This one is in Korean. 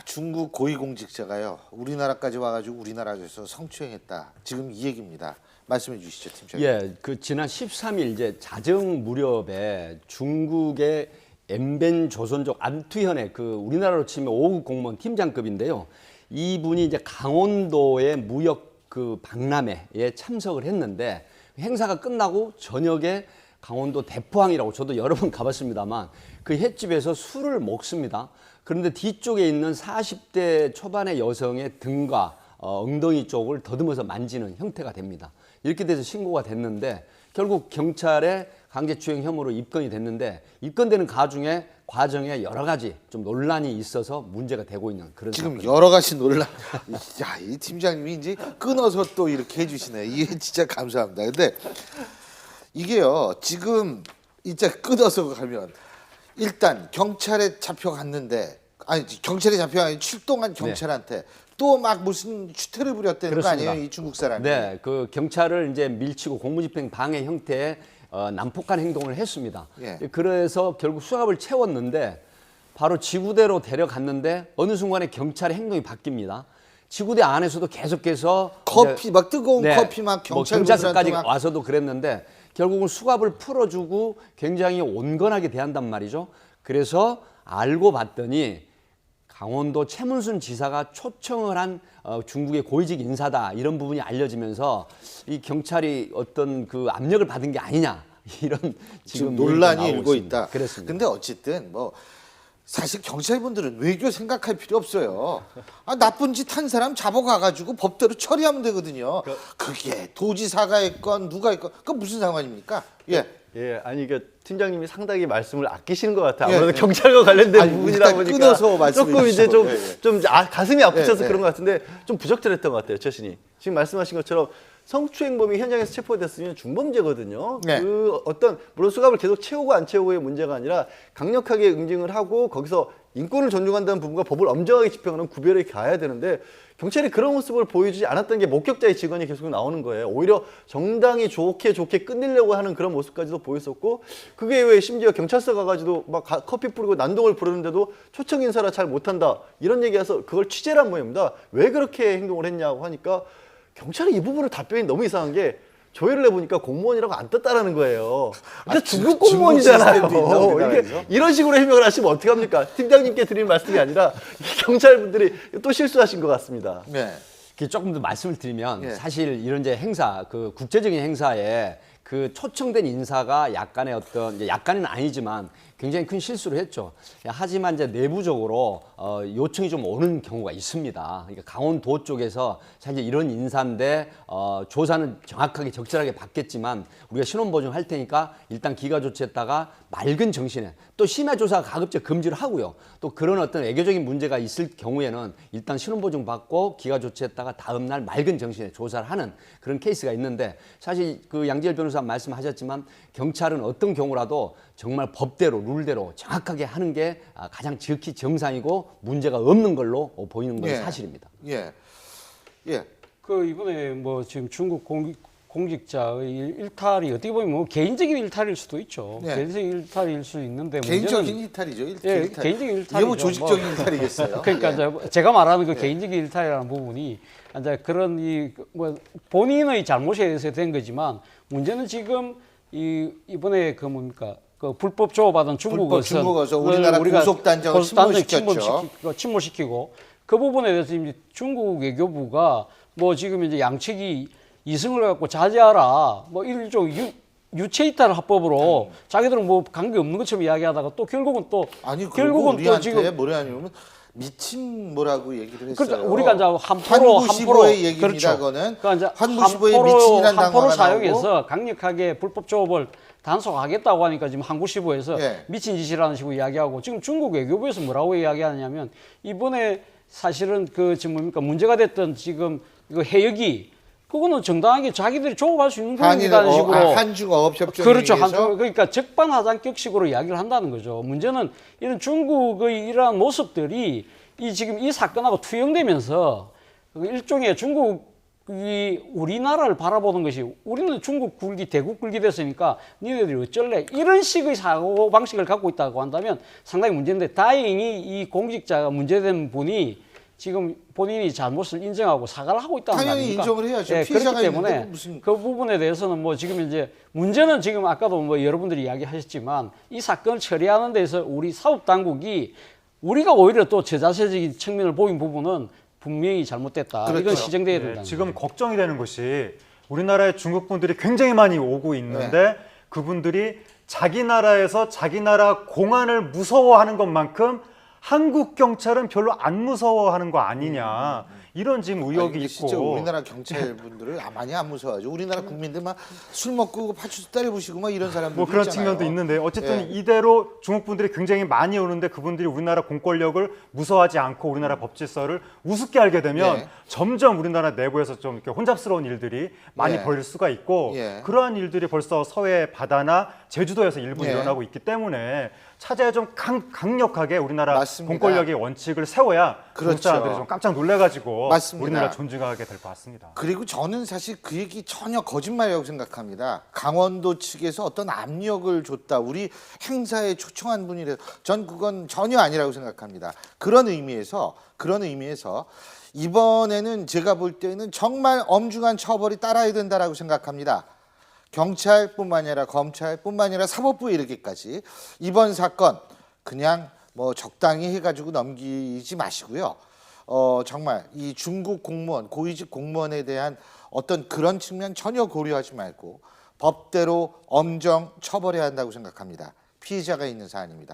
중국 고위공직자가요 우리나라까지 와가지고 우리나라에서 성추행했다. 지금 이 얘기입니다. 말씀해 주시죠, 팀장님. 예, 그 지난 13일 이제 자정 무렵에 중국의 엠벤 조선족 안투현의 그 우리나라로 치면 5급 공무원 팀장급인데요. 이분이 이제 강원도의 무역 그 박람회에 참석을 했는데 행사가 끝나고 저녁에 강원도 대포항이라고 저도 여러 번 가봤습니다만 그 횟집에서 술을 먹습니다. 그런데 뒤쪽에 있는 40대 초반의 여성의 등과 엉덩이 쪽을 더듬어서 만지는 형태가 됩니다. 이렇게 돼서 신고가 됐는데 결국 경찰에 강제추행 혐의로 입건이 됐는데 입건되는 과정에 여러 가지 좀 논란이 있어서 문제가 되고 있는 그런 지금 사건입니다. 여러 가지 논란. 야, 이 팀장님이 이제 끊어서 또 이렇게 해주시네. 이게 진짜 감사합니다. 근데 이게요 지금 이제 끊어서 가면 일단 경찰에 잡혀갔는데 아니 경찰에 잡혀간 출동한 경찰한테 또 막 무슨 추태를 부렸다는 그렇습니다. 거 아니에요 이 중국 사람이? 네, 그 경찰을 이제 밀치고 공무집행 방해 형태의 난폭한 행동을 했습니다. 예. 그래서 결국 수갑을 채웠는데 바로 지구대로 데려갔는데 어느 순간에 경찰의 행동이 바뀝니다. 지구대 안에서도 계속해서 커피 막 뜨거운 커피 막 경찰서까지 와서도 그랬는데 결국은 수갑을 풀어주고 굉장히 온건하게 대한단 말이죠. 그래서 알고 봤더니 강원도 최문순 지사가 초청을 한 중국의 고위직 인사다 이런 부분이 알려지면서 이 경찰이 어떤 그 압력을 받은 게 아니냐 이런 지금 논란이 일고 있습니다. 있다. 그렇습니다. 근데 어쨌든 뭐 사실 경찰분들은 외교 생각할 필요 없어요. 나쁜 짓 한 사람 잡아가가지고 법대로 처리하면 되거든요. 그게 도지사가 했건 누가 했건 그 무슨 상관입니까? 예. 예, 아니 이게 팀장님이 상당히 말씀을 아끼시는 것 같아요. 예, 아무래도 예. 경찰과 관련된 아니, 부분이다 보니까 끊어서 말씀해 조금 이제 주시고. 좀 가슴이 아프셔서 예, 예. 그런 것 같은데 좀 부적절했던 것 같아요, 처신이. 지금 말씀하신 것처럼 성추행범이 현장에서 체포됐으면 중범죄거든요. 네. 그 어떤 물론 수갑을 계속 채우고 안 채우고의 문제가 아니라 강력하게 응징을 하고 거기서 인권을 존중한다는 부분과 법을 엄정하게 집행하는 구별이 가야 되는데 경찰이 그런 모습을 보여주지 않았던 게 목격자의 증언이 계속 나오는 거예요. 오히려 정당히 좋게 끝내려고 하는 그런 모습까지도 보였었고 그게 왜 심지어 경찰서 가가지고 막 커피 뿌리고 난동을 부르는데도 초청 인사라 잘 못한다 이런 얘기해서 그걸 취재를 한 모양입니다. 왜 그렇게 행동을 했냐고 하니까 경찰이 이 부분을 답변이 너무 이상한 게 조회를 해보니까 공무원이라고 안 떴다라는 거예요. 그러니까 중국 공무원이잖아요. 이게 이런 식으로 해명을 하시면 어떡합니까? 팀장님께 드릴 말씀이 아니라 경찰분들이 또 실수하신 것 같습니다. 네. 조금 더 말씀을 드리면 예. 사실 이런 이제 행사, 그 국제적인 행사에 그 초청된 인사가 약간의 어떤 이제 약간은 아니지만 굉장히 큰 실수를 했죠. 하지만 이제 내부적으로 요청이 좀 오는 경우가 있습니다. 그러니까 강원도 쪽에서 사실 이런 인사인데 조사는 정확하게 적절하게 받겠지만 우리가 신원 보증할 테니까 일단 기가 조치했다가 맑은 정신에 또 심야 조사 가급적 금지를 하고요. 또 그런 어떤 외교적인 문제가 있을 경우에는 일단 신원 보증 받고 기가 조치했다가 다음 날 맑은 정신에 조사를 하는 그런 케이스가 있는데 사실 그 양지열 변호사 말씀하셨지만 경찰은 어떤 경우라도 정말 법대로 룰대로 정확하게 하는 게 가장 지극히 정상이고 문제가 없는 걸로 보이는 건 사실입니다. 예. 예. 그 이번에 뭐 지금 중국 공직자의 일탈이 어떻게 보면 뭐 개인적인 일탈일 수도 있죠. 네. 개인적인 일탈일 수 있는데 개인적인 일탈이죠. 예, 일탈. 개인적인 일탈이죠. 이게 뭐 조직적인 일탈이겠어요? 그러니까 예. 이제 제가 말하는 그 개인적인 일탈이라는 부분이 이제 그런 이 뭐 본인의 잘못에 의해서 된 거지만 문제는 지금 이번에 그 뭡니까? 그 불법 조업하던 중국어선 우리나라 고속단장을 침몰시키고 그 부분에 대해서 이제 중국 외교부가 뭐 지금 이제 양측이 이승을 갖고 자제하라 뭐 일종 유체이탈 합법으로 자기들은 뭐 관계 없는 것처럼 이야기하다가 또 결국은 또 결국은 우리한테 지금 뭐라냐면 미친 뭐라고 얘기를 했어요. 그러니까 우리가 이제 한부시보의 얘기입니다. 그렇죠. 그거는 그러니까 한부시보의 미친이라는 단어가 한포로 나오고 사용해서 강력하게 불법 조업을 단속하겠다고 하니까 지금 한국시보에서 예. 미친 짓이라는 식으로 이야기하고 지금 중국 외교부에서 뭐라고 이야기하냐면 이번에 사실은 그 지금 뭡니까 문제가 됐던 지금 이거 해역이 그거는 정당하게 자기들이 조업할 수 있는 부분이라는 식으로 한중어업협정에 그렇죠. 의해서 그러니까 적반하장격식으로 이야기를 한다는 거죠. 문제는 이런 중국의 이러한 모습들이 지금 이 사건하고 투영되면서 일종의 중국 이 우리나라를 바라보는 것이 우리는 중국 굴기 대국 굴기 됐으니까 니네들이 어쩔래 이런 식의 사고 방식을 갖고 있다고 한다면 상당히 문제인데 다행히 이 공직자가 문제된 분이 지금 본인이 잘못을 인정하고 사과를 하고 있다는 거 당연히 아닙니까? 인정을 해야죠. 예, 피해자가 그렇기 때문에 있는데 무슨 그 부분에 대해서는 뭐 지금 이제 문제는 지금 아까도 뭐 여러분들이 이야기하셨지만 이 사건을 처리하는 데서 우리 사법 당국이 우리가 오히려 또 저자세적인 측면을 보인 부분은 분명히 잘못됐다. 그렇죠. 이건 시정돼야 네, 된다. 지금 걱정이 되는 것이 우리나라에 중국 분들이 굉장히 많이 오고 있는데 네. 그분들이 자기 나라에서 자기 나라 공안을 무서워하는 것만큼 한국 경찰은 별로 안 무서워하는 거 아니냐 이런 지금 의혹이 아니, 있고 진짜 우리나라 경찰분들을 많이 안 무서워하죠. 우리나라 국민들 막 술 먹고 파출소 때려부시고 막 이런 사람들 뭐 그런 있잖아요. 측면도 있는데 어쨌든 예. 이대로 중국 분들이 굉장히 많이 오는데 그분들이 우리나라 공권력을 무서워하지 않고 우리나라 법질서를 우습게 알게 되면 예. 점점 우리나라 내부에서 좀 이렇게 혼잡스러운 일들이 많이 예. 벌일 수가 있고 예. 그러한 일들이 벌써 서해 바다나 제주도에서 일부 예. 일어나고 있기 때문에 차제에 좀 강력하게 우리나라 맞습니다. 공권력의 원칙을 세워야 그렇죠. 중국 사람들이 좀 깜짝 놀래가지고 맞습니다. 우리나라 존중하게 될 것 같습니다. 그리고 저는 사실 그 얘기 전혀 거짓말이라고 생각합니다. 강원도 측에서 어떤 압력을 줬다. 우리 행사에 초청한 분이라 전 그건 전혀 아니라고 생각합니다. 그런 의미에서 이번에는 제가 볼 때는 정말 엄중한 처벌이 따라야 된다라고 생각합니다. 경찰뿐만 아니라 검찰뿐만 아니라 사법부에 이르기까지 이번 사건 그냥 뭐 적당히 해가지고 넘기지 마시고요. 정말 이 중국 공무원, 고위직 공무원에 대한 어떤 그런 측면 전혀 고려하지 말고 법대로 엄정 처벌해야 한다고 생각합니다. 피해자가 있는 사안입니다.